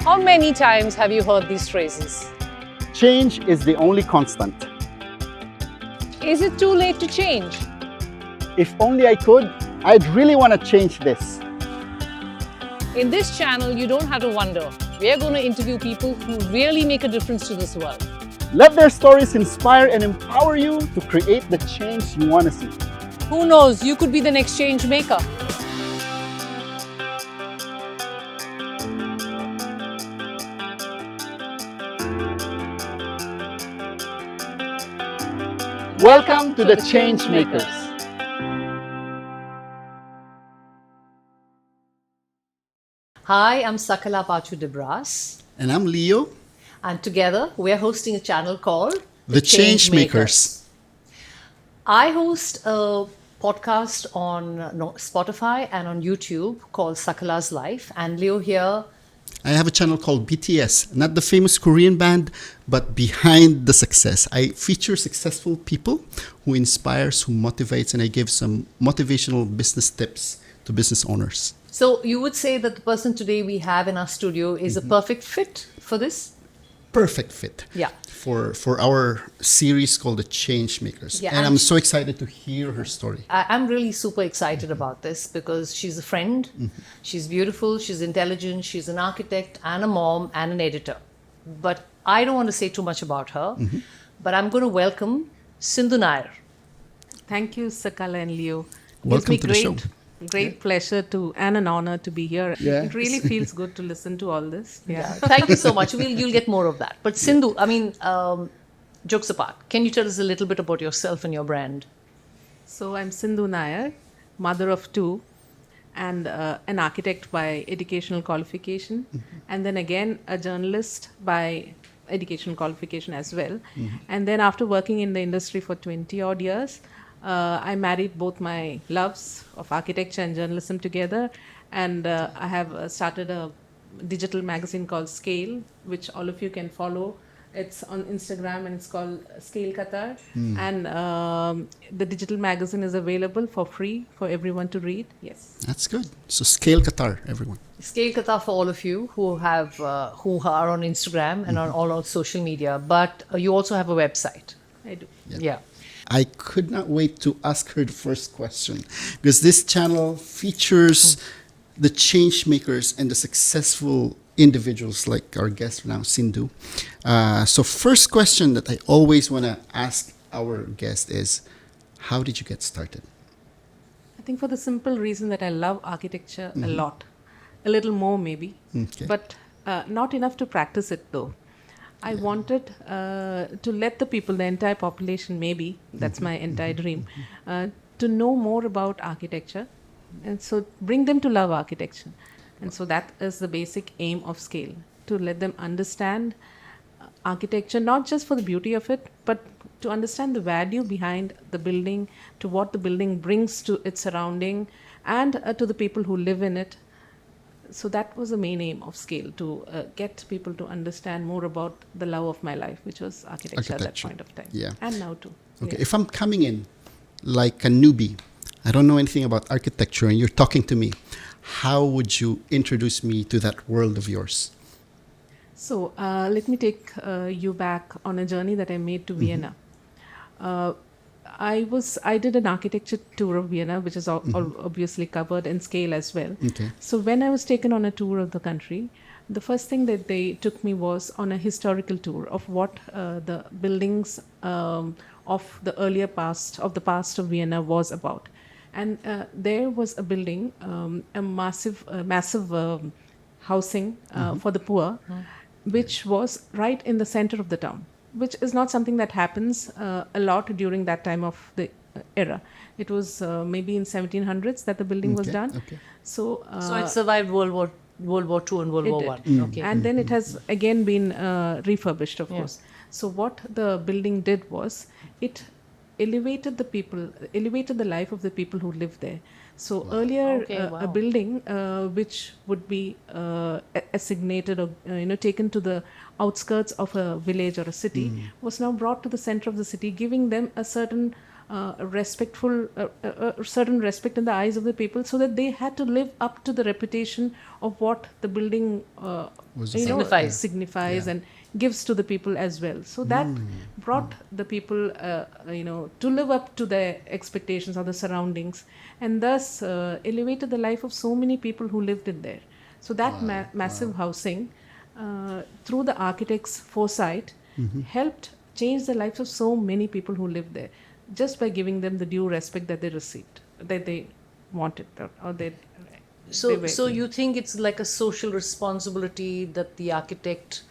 How many times have you heard these phrases? Change is the only constant. Is it too late to change? If only I could, I'd really want to change this. In this channel, you don't have to wonder. We are going to interview people who really make a difference to this world. Let their stories inspire and empower you to create the change you want to see. Who knows, you could be the next change maker. Welcome to the Change Makers. Hi, I'm Sakala Pachu-Debras, And I'm Leo, and together we are hosting a channel called the Change Makers. I host a podcast on Spotify and on YouTube called Sakala's Life, and Leo here. I have a channel called BTS, not the famous Korean band, but behind the success. I feature successful people who inspires, who motivates, and I give some motivational business tips to business owners. So you would say that the person today we have in our studio is a perfect fit for this? Perfect fit. Yeah. For our series called the Change Makers. Yeah, and and I'm so excited to hear her story. I'm really super excited about this because she's a friend, she's beautiful, she's intelligent, she's an architect and a mom and an editor. But I don't want to say too much about her, but I'm going to welcome Sindhu Nair. Thank you, Sakala and Leo. Welcome Gives to me the show. Great pleasure and an honor to be here. Yeah. It really feels good to listen to all this. Yeah. Thank you so much. You'll get more of that. But Sindhu, jokes apart, can you tell us a little bit about yourself and your brand? So I'm Sindhu Nair, mother of two, and an architect by educational qualification, and then again a journalist by educational qualification as well. And then after working in the industry for 20 odd years, I married both my loves of architecture and journalism together, and I have started a digital magazine called Scale, which all of you can follow. It's on Instagram and it's called Scale Qatar, and the digital magazine is available for free for everyone to read. Yes. That's good. So scale Qatar, everyone. Scale Qatar for all of you who are on Instagram and on all social media. But you also have a website. I do. Yeah. I could not wait to ask her the first question because this channel features the change makers and the successful individuals like our guest now, Sindhu. So first question that I always want to ask our guest is, how did you get started? I think for the simple reason that I love architecture a lot, a little more maybe, Okay. but not enough to practice it though. I wanted to let the people, the entire population maybe, that's my entire dream, to know more about architecture, and so bring them to love architecture. And so that is the basic aim of Scale, to let them understand architecture, not just for the beauty of it, but to understand the value behind the building, to what the building brings to its surrounding, and to the people who live in it. So that was the main aim of Scale, to get people to understand more about the love of my life, which was architecture at that point of time. Yeah. And now too. Okay, Yeah. if I'm coming in like a newbie, I don't know anything about architecture, and you're talking to me, how would you introduce me to that world of yours? So let me take you back on a journey that I made to Vienna. I did an architecture tour of Vienna, which is obviously covered in Scale as well. Okay. So when I was taken on a tour of the country, the first thing that they took me was on a historical tour of what the buildings of the earlier past, of the past of Vienna was about. And there was a building, a massive housing for the poor, which was right in the center of the town, which is not something that happens a lot during that time of the era. It was maybe in 1700s that the building was done. Okay. So it survived World War II and World It War did. I. Okay. And then it has again been refurbished, of course. So what the building did was it elevated the life of the people who lived there. So earlier, a building which would be assignated or taken to the outskirts of a village or a city was now brought to the center of the city, giving them a certain a respectful, certain respect in the eyes of the people, so that they had to live up to the reputation of what the building signifies Yeah. and gives to the people as well. So that brought the people, to live up to their expectations or the surroundings, and thus elevated the life of so many people who lived in there. So that massive housing, through the architect's foresight, helped change the lives of so many people who lived there, just by giving them the due respect that they received, that they wanted, or they. So you think it's like a social responsibility that the architect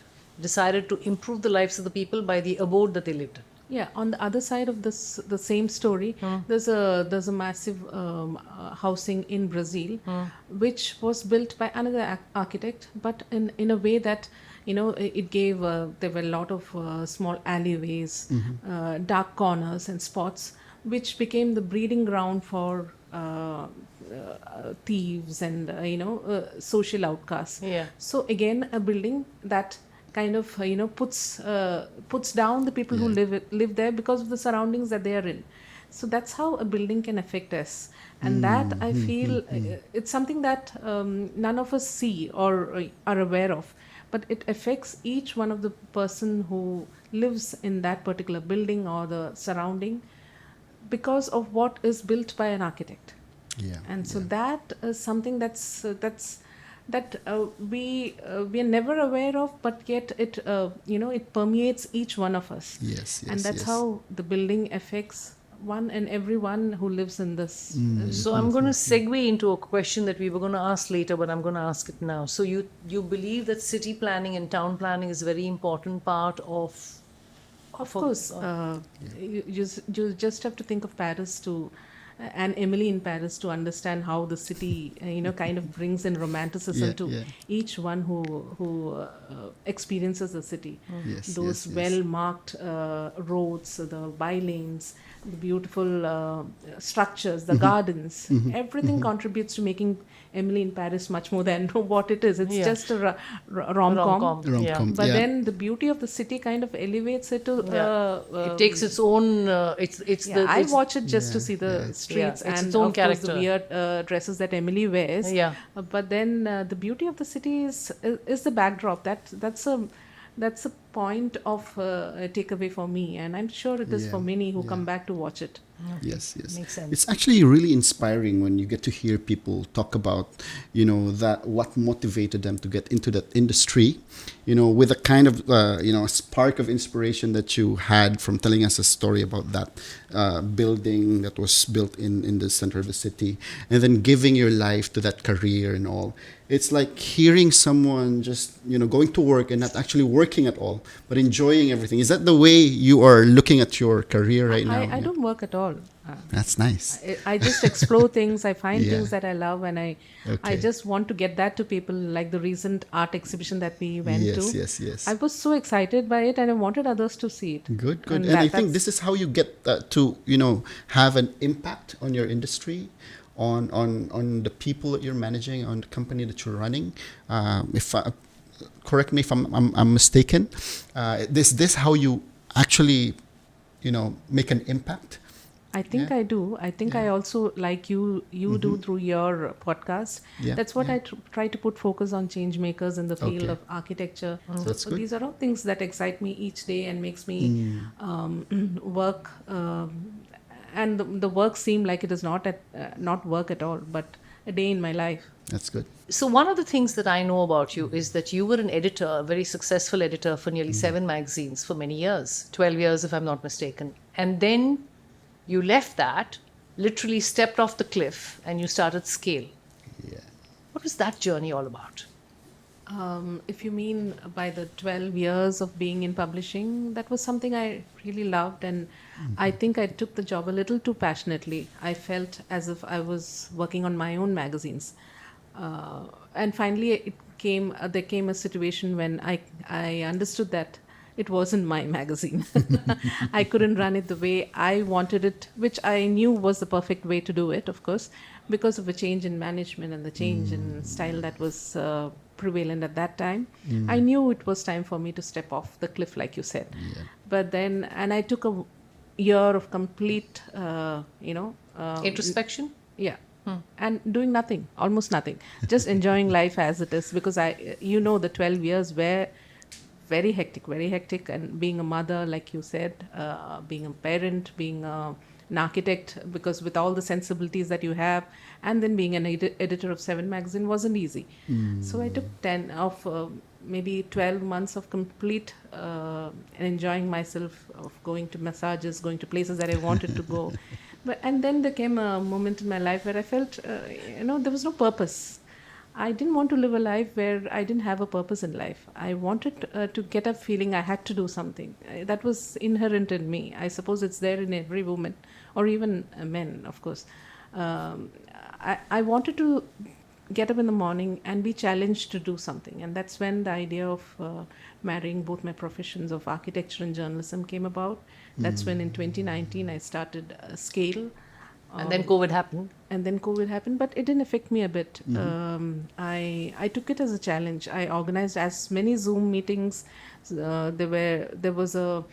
decided to improve the lives of the people by the abode that they lived in? Yeah, on the other side of this, the same story, there's a massive housing in Brazil, which was built by another architect, but in a way that it gave there were a lot of small alleyways, dark corners and spots, which became the breeding ground for thieves and social outcasts. Yeah. So again, a building that kind of puts down the people who live there because of the surroundings that they are in. So that's how a building can affect us, and that I feel it's something that none of us see or are aware of, but it affects each one of the person who lives in that particular building or the surrounding, because of what is built by an architect. Yeah. And so that is something that we are never aware of, but yet it it permeates each one of us. Yes, And that's how the building affects one and everyone who lives in this. So I'm going to segue into a question that we were going to ask later, but I'm going to ask it now. So you believe that city planning and town planning is a very important part of course, you just have to think of Paris and Emily in Paris to understand how the city, kind of brings in romanticism to each one who experiences the city. Yes, Those well-marked roads, the by-lanes, the beautiful structures, the gardens, everything contributes to making Emily in Paris much more than what it is. It's just a rom-com. Rom-com, But then the beauty of the city kind of elevates it to. it takes its own. I watch it just to see the streets it's and its own of course the character. weird dresses that Emily wears. Yeah. But then the beauty of the city is the backdrop. That's a point of a takeaway for me, and I'm sure it is for many who come back to watch it. Yes, yes. Makes sense. It's actually really inspiring when you get to hear people talk about, that what motivated them to get into that industry, with a kind of, a spark of inspiration that you had from telling us a story about that building that was built in the center of the city, and then giving your life to that career and all. It's like hearing someone just, going to work and not actually working at all, but enjoying everything. Is that the way you are looking at your career right now? I don't work at all. That's nice. I just explore things. I find things that I love, and I just want to get that to people. Like the recent art exhibition that we went to. Yes. I was so excited by it, and I wanted others to see it. Good. And I think this is how you get to have an impact on your industry, on the people that you're managing, on the company that you're running. Correct me if I'm mistaken. This how you actually make an impact. I think I do. I think I also, like you do through your podcast. Yeah. That's what I try to put focus on, change makers in the field Okay. of architecture. That's So good. these are all things that excite me each day and makes me work. And the work seem like it is not work at all, but a day in my life. That's good. So one of the things that I know about you is that you were an editor, a very successful editor for nearly 7 magazines for many years, 12 years if I'm not mistaken. And then you left that, literally stepped off the cliff, and you started Scale. Yeah. What was that journey all about? If you mean by the 12 years of being in publishing, that was something I really loved, and I think I took the job a little too passionately. I felt as if I was working on my own magazines. And finally, there came a situation when I understood that it wasn't my magazine. I couldn't run it the way I wanted it, which I knew was the perfect way to do it, of course, because of a change in management and the change in style that was prevalent at that time. I knew it was time for me to step off the cliff, like you said. Yeah. But then, and I took year of complete, Introspection? yeah. And doing nothing, almost nothing, just enjoying life as it is, because the 12 years were very hectic, and being a mother, like you said, being a parent, being an architect, because with all the sensibilities that you have, and then being an editor of 7 magazine wasn't easy. So I took 10 of maybe 12 months of complete enjoying myself, of going to massages, going to places that I wanted to go. And then there came a moment in my life where I felt, there was no purpose. I didn't want to live a life where I didn't have a purpose in life. I wanted to get a feeling I had to do something. That was inherent in me. I suppose it's there in every woman, or even men, of course. I wanted to get up in the morning and be challenged to do something. And that's when the idea of marrying both my professions of architecture and journalism came about. That's when in 2019 I started Scale. And then COVID happened. But it didn't affect me a bit. I took it as a challenge. I organized as many Zoom meetings. There was a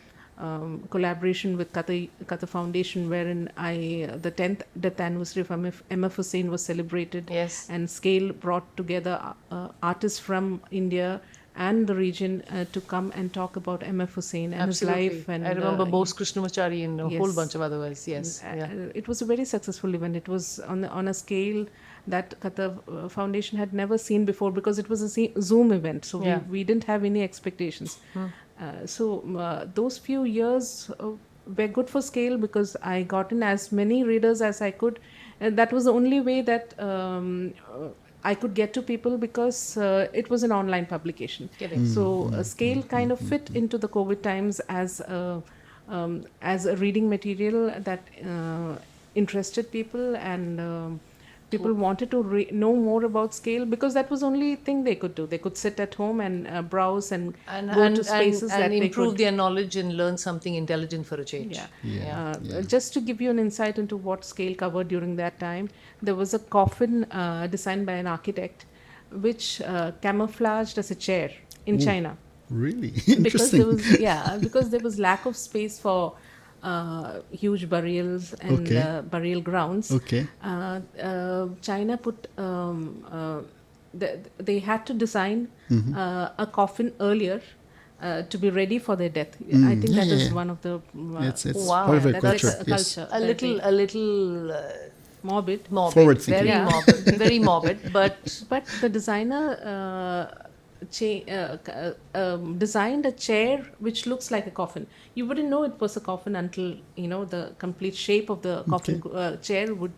collaboration with Qatar Foundation, wherein the 10th death anniversary of MF Hussain was celebrated. Yes. And Scale brought together artists from India and the region to come and talk about MF Hussain and Absolutely. his life. And I remember Bose Krishnamachari and a whole yes. bunch of others. Yes. It was a very successful event. It was on a scale that Qatar Foundation had never seen before, because it was a Zoom event. So we didn't have any expectations. Those few years were good for Scale, because I got in as many readers as I could. And that was the only way that I could get to people, because it was an online publication. So Scale kind of fit into the COVID times as a reading material that interested people, and people wanted to know more about Scale, because that was the only thing they could do. They could sit at home and browse and go to spaces and that they improve could. their knowledge and learn something intelligent for a change. Just to give you an insight into what Scale covered during that time, there was a coffin designed by an architect, which camouflaged as a chair in China. Really? Because Interesting. because there was lack of space for huge burials and burial grounds. Okay. China put they had to design a coffin earlier to be ready for their death. I think that is one of the It's Wow. part of their that's culture. a Yes. culture. A little morbid. Forward thinking. Very morbid, very morbid. But But the designer designed a chair which looks like a coffin. You wouldn't know it was a coffin until the complete shape of the coffin chair would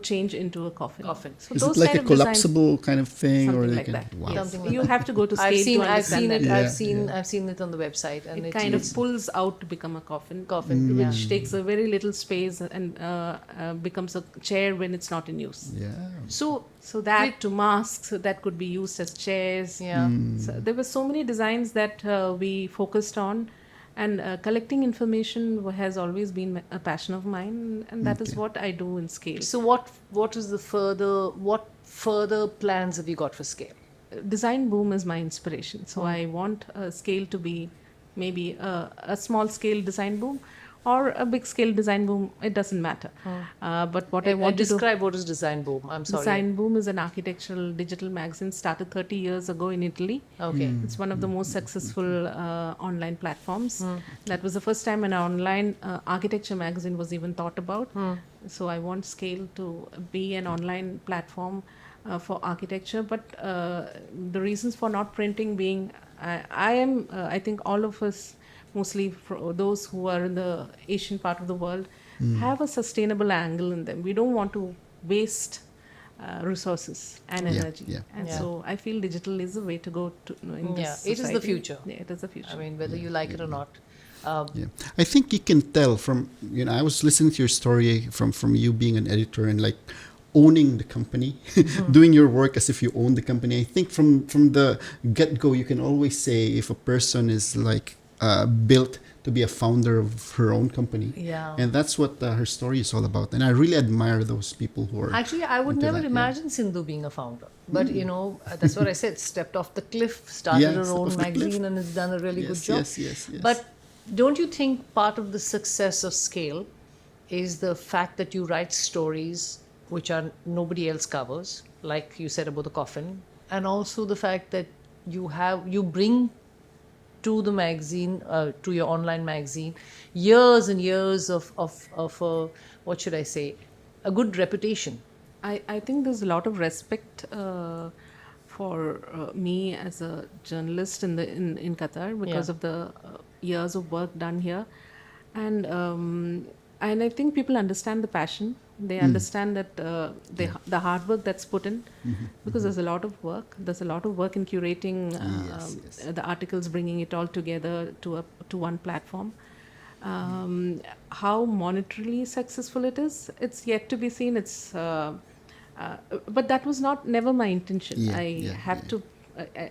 change into a coffin. So Is those it like kind a of designs, collapsible kind of thing, or something they like can? that. Wow. Yes. Something like You that. have to go to Scale I've seen to understand it. that. I've seen it on the website, and It it kind is of pulls out to become a coffin, which takes a very little space and becomes a chair when it's not in use. Yeah. So that to masks that could be used as chairs. Yeah. So there were so many designs that we focused on, and collecting information has always been a passion of mine, and that is what I do in Scale. So what further plans have you got for Scale? Design boom is my inspiration. So I want Scale to be maybe a small scale design boom or a big scale design boom. It doesn't matter. But what I want to describe what is Design Boom. I'm sorry. Design Boom is an architectural digital magazine started 30 years ago in Italy. Okay. It's one of the most successful online platforms. That was the first time an online architecture magazine was even thought about. So I want Scale to be an online platform for architecture. But the reasons for not printing being, I think all of us, mostly for those who are in the Asian part of the world, have a sustainable angle in them. We don't want to waste resources and energy. And so I feel digital is the way to go to in this society. It is the future. Yeah, it is the future. I mean, whether you like it or not. I think you can tell from, I was listening to your story from you being an editor and like owning the company, doing your work as if you own the company. I think from the get-go, you can always say if a person is like built to be a founder of her own company. Yeah. And that's what her story is all about. And I really admire those people who are Actually, I would into never that, imagine Sindhu being a founder. But, that's what I said. Stepped off the cliff, started her step own off the cliff. magazine, and has done a really good job. Yes. But Don't you think part of the success of Scale is the fact that you write stories which are nobody else covers, like you said about the coffin, and also the fact that you bring to the magazine, to your online magazine, years and years of what should I say, a good reputation. I think there's a lot of respect for me as a journalist in Qatar because of the years of work done here, and I think people understand the passion. They understand that the hard work that's put in, because there's a lot of work. There's a lot of work in curating the articles, bringing it all together to one platform. How monetarily successful it is, it's yet to be seen. But that was never my intention.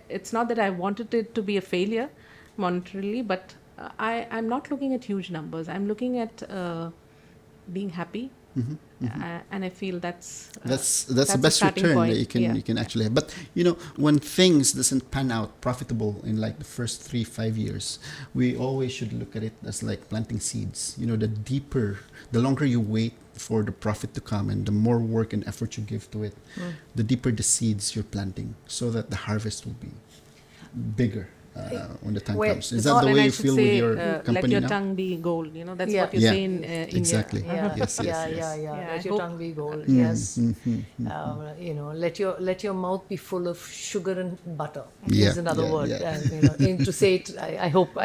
It's not that I wanted it to be a failure monetarily, but I'm not looking at huge numbers. I'm looking at being happy. And I feel that's the best return that you can actually have. But when things doesn't pan out profitable in like the first 3-5 years, we always should look at it as like planting seeds. The longer you wait for the profit to come and the more work and effort you give to it, the deeper the seeds you're planting, so that the harvest will be bigger when the time comes. Is that the way you feel with your company let your now? tongue be gold. That's what you say in exactly. India. Yes. Let your tongue be gold. Yes. Let your mouth be full of sugar and butter. Is another word. And, to say it, I hope.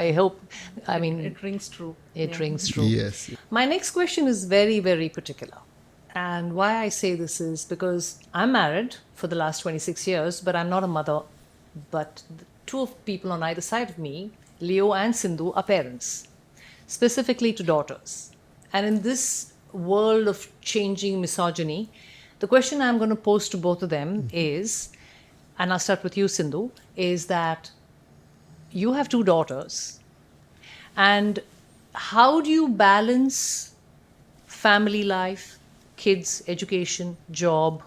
I mean, it rings true. It rings true. Yes. My next question is very, very particular. And why I say this is because I'm married for the last 26 years, but I'm not a mother. But two of people on either side of me, Leo and Sindhu, are parents, specifically to daughters. And in this world of changing misogyny, the question I'm going to pose to both of them is, and I'll start with you, Sindhu, is that you have two daughters. And how do you balance family life, kids, education, job,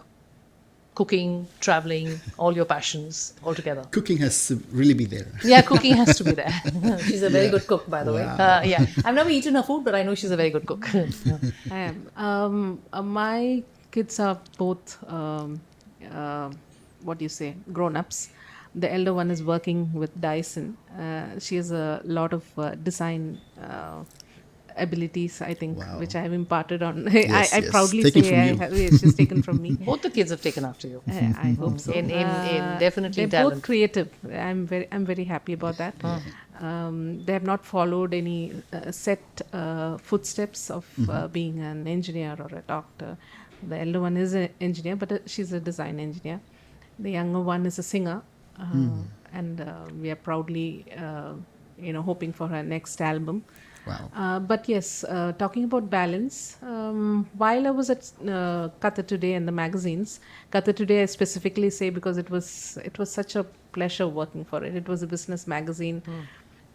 cooking, traveling, all your passions all together? Cooking has to really be there. Yeah, cooking has to be there. She's a very good cook, by the way. I've never eaten her food, but I know she's a very good cook. I am. My kids are both, grown-ups. The elder one is working with Dyson. She has a lot of design abilities, I think, which I have imparted on. I proudly say she's taken from me. Both the kids have taken after you. I hope so. In definitely they're talent. both creative. I'm very happy about that. They have not followed any set footsteps of being an engineer or a doctor. The elder one is an engineer, but she's a design engineer. The younger one is a singer, and we are proudly, hoping for her next album. Wow. But yes, talking about balance, while I was at Qatar Today and the magazines, Qatar Today I specifically say because it was such a pleasure working for it. It was a business magazine,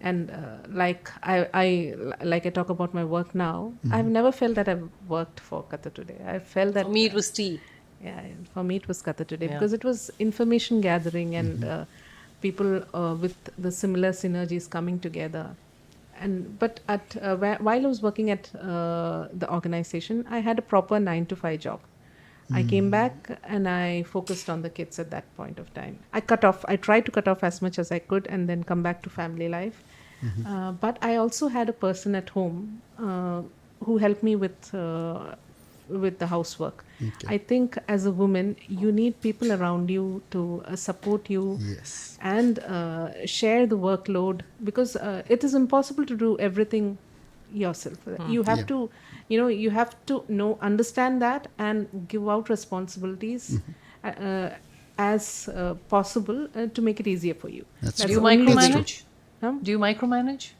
and like I talk about my work now, I've never felt that I've worked for Qatar Today. I felt that For me, it was tea. Yeah, for me it was Qatar Today because it was information gathering and people with the similar synergies coming together. But while I was working at the organization, I had a proper 9-to-5 job. I came back and I focused on the kids at that point of time. I tried to cut off as much as I could and then come back to family life. But I also had a person at home who helped me with the housework. Okay. I think as a woman, you need people around you to support you and share the workload, because it is impossible to do everything yourself. You have to, you have to understand that and give out responsibilities as possible to make it easier for you. Do you micromanage? Do you micromanage?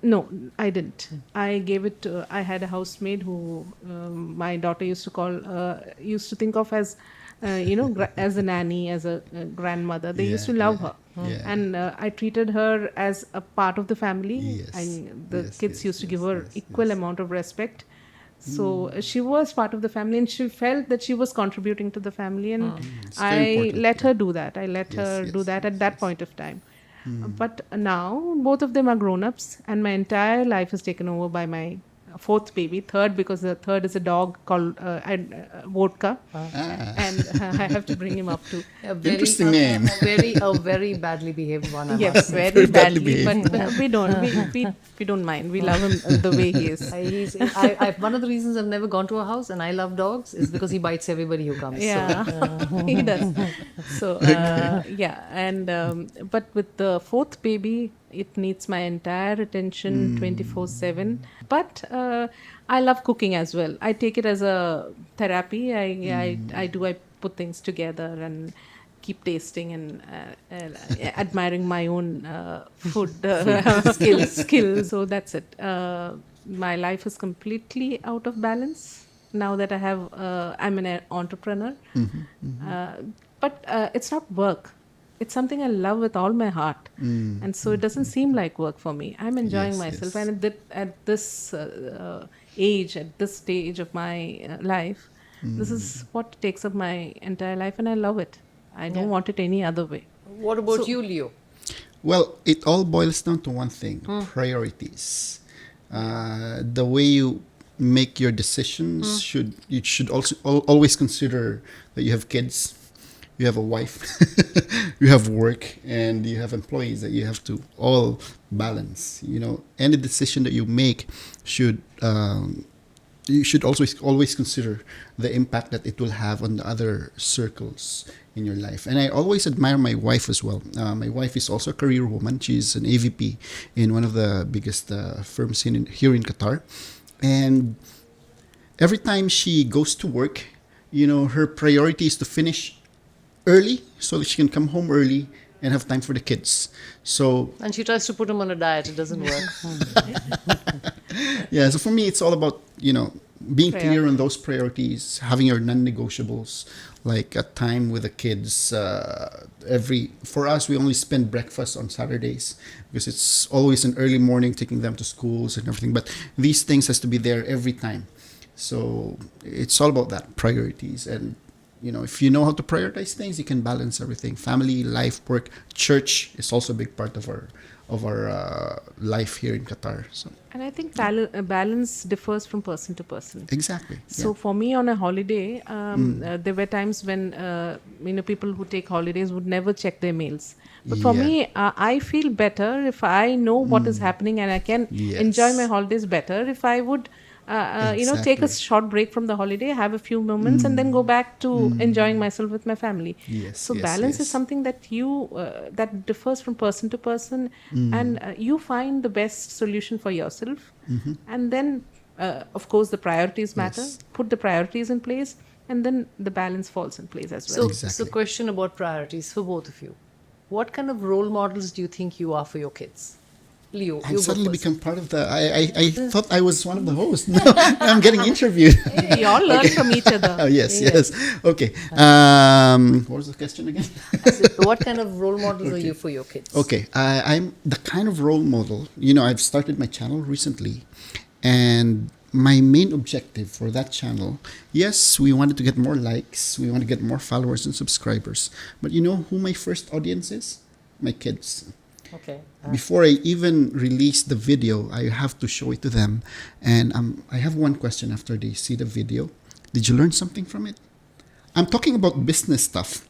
No, I didn't. I gave it to, I had a housemaid who my daughter used to think of as, as a nanny, as a grandmother. They used to love her. And I treated her as a part of the family. And the kids used to give her equal amount of respect. So she was part of the family and she felt that she was contributing to the family. And I let her do that. I let her do that at that point of time. But now both of them are grown-ups, and my entire life is taken over by my fourth baby, third, because the third is a dog called Vodka, and I have to bring him up too. Interesting name. A very badly behaved one. I must Yes, say. very badly badly, but we don't mind. We love him the way he is. One of the reasons I've never gone to a house and I love dogs is because he bites everybody who comes. Yeah, he does. So yeah, and but with the fourth baby, it needs my entire attention 24/7. But I love cooking as well. I take it as a therapy. I put things together and keep tasting and admiring my own food skills. So that's it. My life is completely out of balance now that I'm an entrepreneur. But it's not work. It's something I love with all my heart. And so it doesn't seem like work for me. I'm enjoying myself. And at this age, at this stage of my life, this is what takes up my entire life, and I love it. I don't want it any other way. What about you, Leo? Well, it all boils down to one thing: priorities. The way you make your decisions you should also always consider that you have kids, you have a wife, you have work, and you have employees that you have to all balance. Any decision that you make should you should always consider the impact that it will have on the other circles in your life. And I always admire my wife as well. My wife is also a career woman. She's an AVP in one of the biggest firms here in Qatar. And every time she goes to work, her priority is to finish early so that she can come home early and have time for the kids. And she tries to put him on a diet. It doesn't work. Yeah, so for me, it's all about, being clear on those priorities, having your non-negotiables, like a time with the kids. For us, we only spend breakfast on Saturdays because it's always an early morning, taking them to schools and everything. But these things has to be there every time. So it's all about that, priorities. And, if you know how to prioritize things, you can balance everything. Family, life, work, church is also a big part of our life here in Qatar. So. And I think balance differs from person to person. Exactly. So for me on a holiday, there were times when people who take holidays would never check their mails. But for me, I feel better if I know what is happening, and I can enjoy my holidays better if I would take a short break from the holiday, have a few moments, and then go back to enjoying myself with my family. So balance is something that that differs from person to person, and you find the best solution for yourself. And then, of course, the priorities matter. Put the priorities in place, and then the balance falls in place as well. So question about priorities for both of you. What kind of role models do you think you are for your kids? Leo, I suddenly become part of the. I thought I was one of the hosts. No, I'm getting interviewed. We all learn from each other. Oh, yes. Okay. What was the question again? What kind of role models are you for your kids? Okay. I'm the kind of role model. I've started my channel recently, and my main objective for that channel, yes, we wanted to get more likes, we want to get more followers and subscribers. But you know who my first audience is? My kids. Okay. Before I even release the video, I have to show it to them. And I have one question after they see the video. Did you learn something from it? I'm talking about business stuff.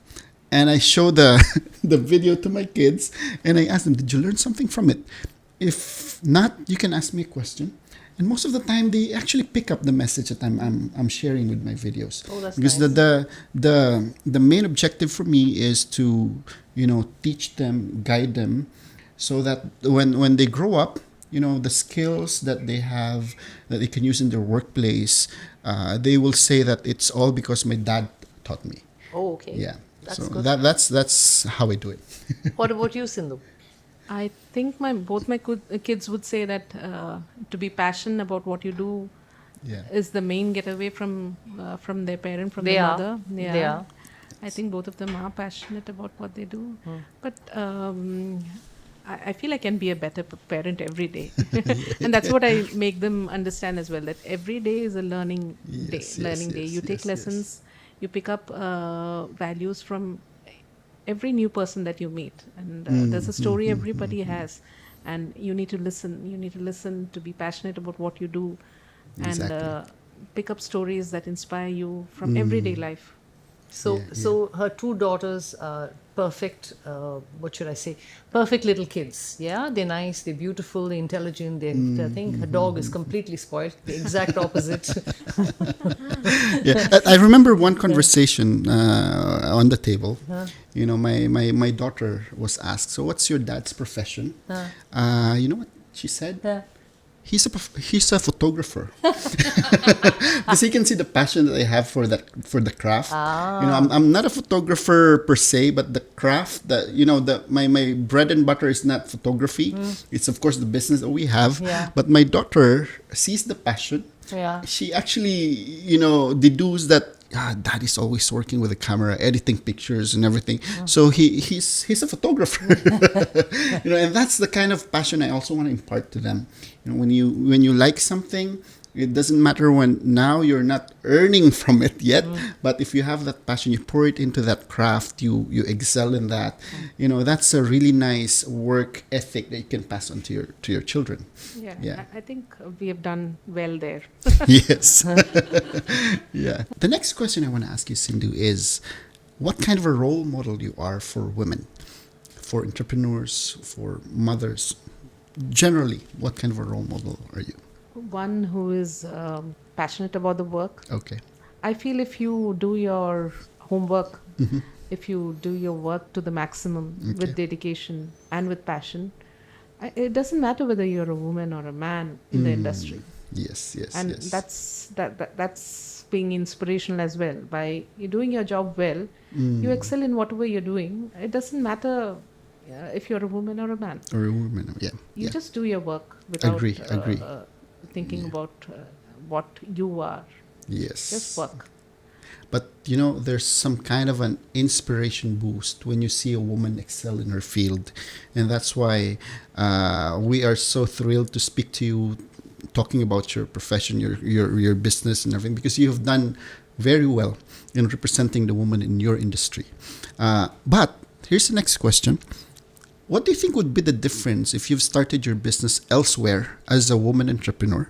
And I show the video to my kids, and I ask them, did you learn something from it? If not, you can ask me a question. And most of the time, they actually pick up the message that I'm sharing with my videos. Oh, that's because nice. the main objective for me is to teach them, guide them, so that when they grow up, the skills that they have that they can use in their workplace, they will say that it's all because my dad taught me. Oh, okay. Yeah. That's so good. that's how I do it. What about you, Sindhu? I think both my kids would say that to be passionate about what you do is the main getaway from their parent, from their mother. Yeah. They are. I think both of them are passionate about what they do. But I feel I can be a better parent every day. And that's what I make them understand as well, that every day is a learning day. You take lessons, you pick up values from every new person that you meet, and there's a story everybody has, and you need to listen. You need to listen to be passionate about what you do, and Exactly. pick up stories that inspire you from everyday life. So her two daughters are perfect, what should I say, perfect little kids. Yeah, they're nice, they're beautiful, they're intelligent. I think her dog is completely spoiled, the exact opposite. Yeah, I remember one conversation on the table. You know, my daughter was asked, "So, what's your dad's profession?" You know what she said? Yeah. He's a photographer because he can see the passion that I have for the craft. You know, I'm not a photographer per se, but the craft that my bread and butter is not photography. It's of course the business that we have. Yeah. But my daughter sees the passion. Yeah. She actually deduces that dad is always working with a camera, editing pictures and everything. So he's a photographer. And that's the kind of passion I also want to impart to them. When you like something, it doesn't matter when now you're not earning from it yet, but if you have that passion, you pour it into that craft, you excel in that. That's a really nice work ethic that you can pass on to your children. Yeah. I think we have done well there. Yes. Yeah. The next question I want to ask you, Sindhu, is what kind of a role model you are for women, for entrepreneurs, for mothers? Generally, what kind of a role model are you? One who is passionate about the work. Okay. I feel if you do your homework, if you do your work to the maximum with dedication and with passion, it doesn't matter whether you're a woman or a man in the industry. Yes. And yes. that's being inspirational as well. By you doing your job well, you excel in whatever you're doing. It doesn't matter if you're a woman or a man. Or a woman, yeah. You just do your work without Agree. thinking about what you are. Yes. Just work. But there's some kind of an inspiration boost when you see a woman excel in her field, and that's why we are so thrilled to speak to you, talking about your profession, your business, and everything, because you have done very well in representing the woman in your industry. But here's the next question. What do you think would be the difference if you've started your business elsewhere as a woman entrepreneur,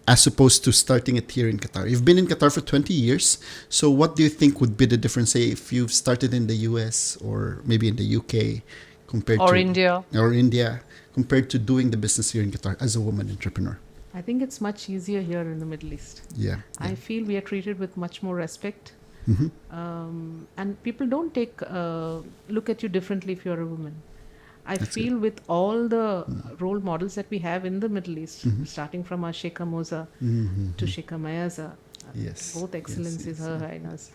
as opposed to starting it here in Qatar? You've been in Qatar for 20 years. So what do you think would be the difference, say, if you've started in the US or maybe in the UK compared Or to India. compared to doing the business here in Qatar as a woman entrepreneur? I think it's much easier here in the Middle East. Yeah. I feel we are treated with much more respect. And people don't look at you differently if you're a woman. I feel with all the role models that we have in the Middle East, starting from our Sheikha Moza to Sheikha Mayaza, Yes. both excellencies, Yes. Her Highness,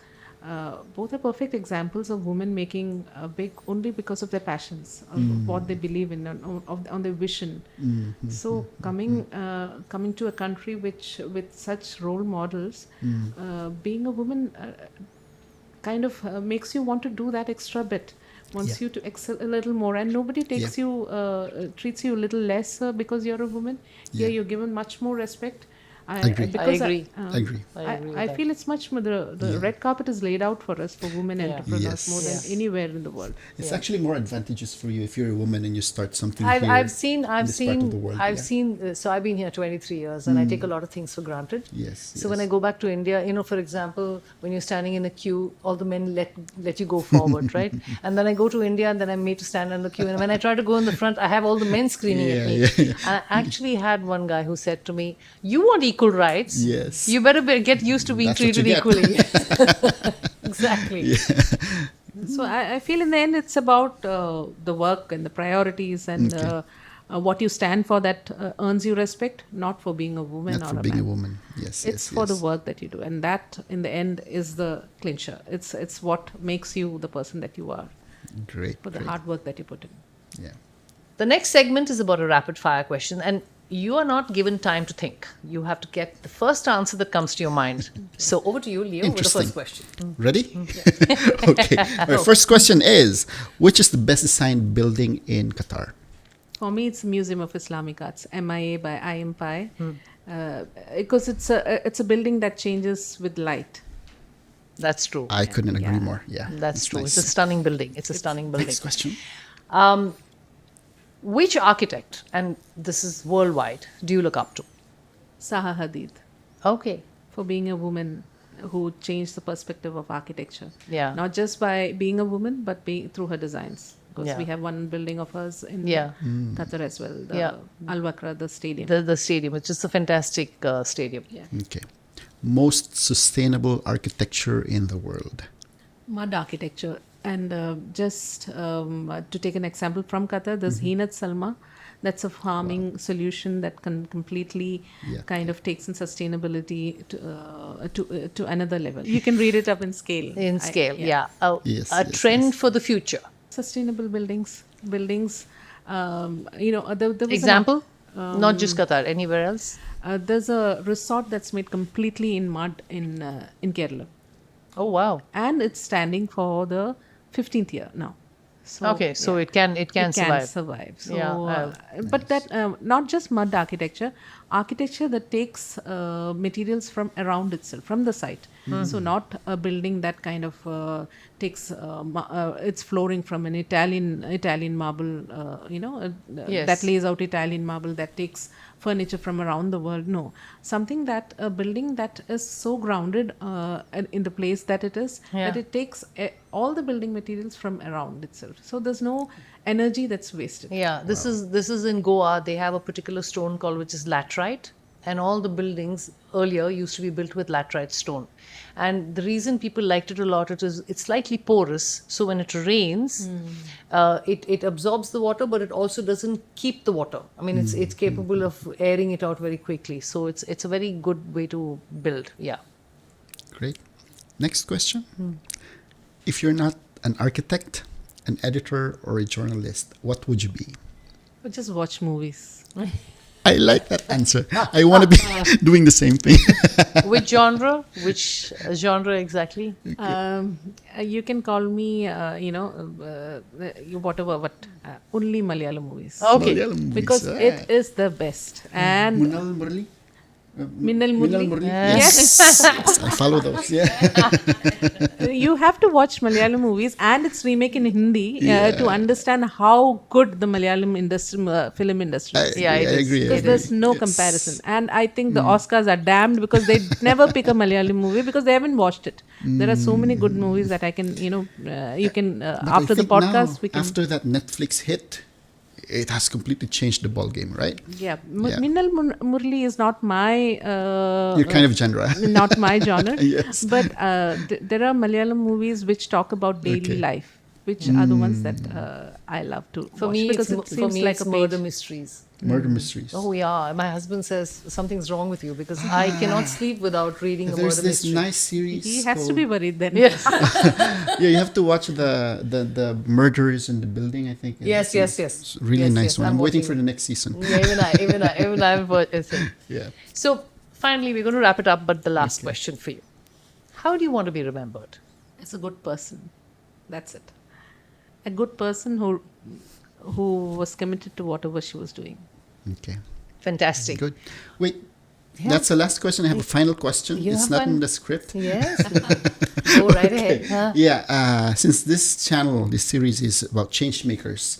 both are perfect examples of women making big only because of their passions, of what they believe in, on their vision. So coming to a country with such role models, being a woman kind of makes you want to do that extra bit. Wants you to excel a little more, and nobody takes treats you a little less because you're a woman. Here you're given much more respect. Agree. I agree. Agree. I feel it's much more, the red carpet is laid out for us, for women entrepreneurs, Yes. more than anywhere in the world. It's actually more advantageous for you if you're a woman and you start something I've here seen, in this part of the world. so I've been here 23 years and I take a lot of things for granted. Yes. So when I go back to India, for example, when you're standing in a queue, all the men let you go forward, right? And then I go to India and then I'm made to stand in the queue. And when I try to go in the front, I have all the men screaming at me. And I actually had one guy who said to me, "You want equal rights? Yes. You better get used to being That's what treated you get." equally." Exactly. So I feel in the end it's about the work and the priorities and what you stand for that earns you respect, not for being a woman Not or for a being man. a woman. Yes. It's for the work that you do, and that in the end is the clincher. It's what makes you the person that you are, Great. for the great. hard work that you put in. Yeah. The next segment is about a rapid fire question, and you are not given time to think. You have to get the first answer that comes to your mind. So over to you, Leo, with the Interesting. first question. Ready? Okay. Our first question is, which is the best designed building in Qatar? For me, it's Museum of Islamic Arts, MIA by IMPI, because it's a building that changes with light. That's true. I couldn't agree Yeah. more. Yeah. That's true. nice. It's a stunning building. It's a stunning building. Next question. Which architect, and this is worldwide, do you look up to? Zaha Hadid, Okay. for being a woman who changed the perspective of architecture. Yeah. Not just by being a woman, but through her designs. Because Yeah. we have one building of hers in Yeah. Qatar as well, the Yeah. Al Wakra, the stadium. The stadium, it's just a fantastic stadium. yeah. Okay. Most sustainable architecture in the world. Mud architecture. And to take an example from Qatar, there's Hinat Salma. That's a farming solution that can completely Yeah. kind of takes in sustainability to another level. You can read it up in scale. In scale, yeah. Yes, A yes, trend yes. for the future. Sustainable buildings. There was Example? Not just Qatar, anywhere else? there's a resort that's made completely in mud in Kerala, Oh, wow. and it's standing for the 15th year now. So, Okay, so yeah. it can survive. So, Yeah, but that not just mud architecture that takes materials from around itself, from the site. So not a building that kind of takes its flooring from an Italian marble, Yes. that lays out Italian marble, that takes furniture from around the world. No, something that a building that is so grounded in the place that it is, that Yeah. it takes all the building materials from around itself. So there's no energy that's wasted. Yeah, this is in Goa. They have a particular stone called which is laterite, and all the buildings earlier used to be built with laterite stone. And the reason people liked it a lot, it's slightly porous, so when it rains, it absorbs the water, but it also doesn't keep the water. I mean, it's capable of airing it out very quickly. So it's a very good way to build. Yeah. Great. Next question. If you're not an architect, an editor, or a journalist, what would you be? But just watch movies. I like that answer. I want to be doing the same thing. Which genre? Which genre exactly? You can call me, only Malayalam movies. Okay. Malayalam movies, Because it is the best. And Munal Murali? Minnal Murli. Yes. Yes, I follow those. Yeah. You have to watch Malayalam movies and its remake in Hindi to understand how good the Malayalam film industry is. Yeah, it I is. agree. Because there's no comparison. And I think the Oscars are damned because they never pick a Malayalam movie because they haven't watched it. There are so many good movies that I can, you can, But after I the think now, podcast, we can. after that Netflix hit, it has completely changed the ball game, right? Yeah. Yeah. Minnal Murli is not my. Your kind of genre. Not my genre. Yes. But there are Malayalam movies which talk about daily life, which are the ones that I love to For watch me, because it's, it seems like it's a murder page. mysteries. Murder mysteries. Oh yeah, my husband says something's wrong with you because I cannot sleep without reading a There's murder this mystery. nice series. He has to be worried then. Yeah. Yeah, you have to watch the murderers in the building. I think. Yes, yes, yes. It's a really Yes, nice yes, one. I'm I'm waiting watching for it. the next season. Yeah, even I've watched it. Yeah. So finally, we're going to wrap it up. But the last question for you: how do you want to be remembered? As a good person. That's it. A good person who was committed to whatever she was doing. Okay. Fantastic. Good. Wait. That's the last question. I have a final question. You It's have not one? in the script. Yes. Go right ahead. Huh? Yeah. Since this channel, this series is about change makers,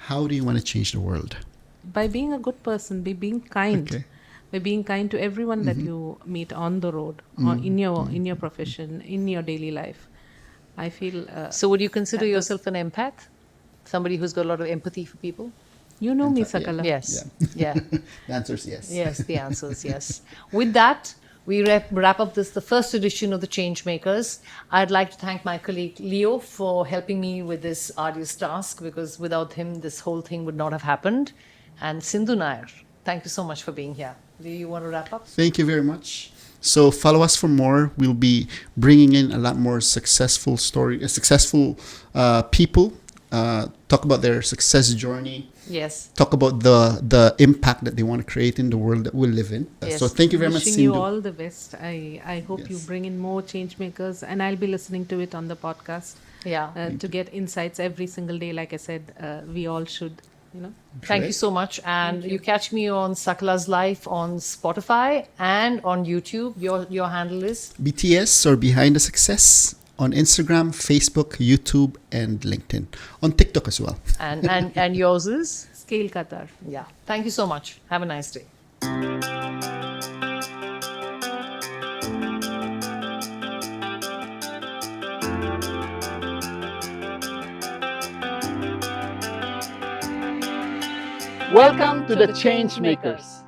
how do you want to change the world? By being a good person, by being kind. Okay. By being kind to everyone that you meet on the road, or in your profession, in your daily life. I feel. So, would you consider yourself an empath? Somebody who's got a lot of empathy for people? You know me, Empathy, Sakala. Yes. Yeah. The answer is yes. Yes, the answer is yes. With that, we wrap up the first edition of the Changemakers. I'd like to thank my colleague Leo for helping me with this arduous task because without him, this whole thing would not have happened. And Sindhu Nair, thank you so much for being here. Do you want to wrap up? Thank you very much. So follow us for more. We'll be bringing in a lot more successful people. Talk about their success journey. Yes. Talk about the impact that they want to create in the world that we live in. Yes. So thank you very much, Wishing you Sindhu. all the best. I hope you Yes. bring in more change makers, and I'll be listening to it on the podcast Yeah. to get insights every single day. Like I said, we all should. you know. Thank you so much. And you catch me on Sakala's Life on Spotify and on YouTube. Your handle is? BTS or Behind the Success on Instagram, Facebook, YouTube, and LinkedIn. On TikTok as well. And yours is? Scale Qatar. Yeah. Thank you so much. Have a nice day. Welcome to the Change Makers.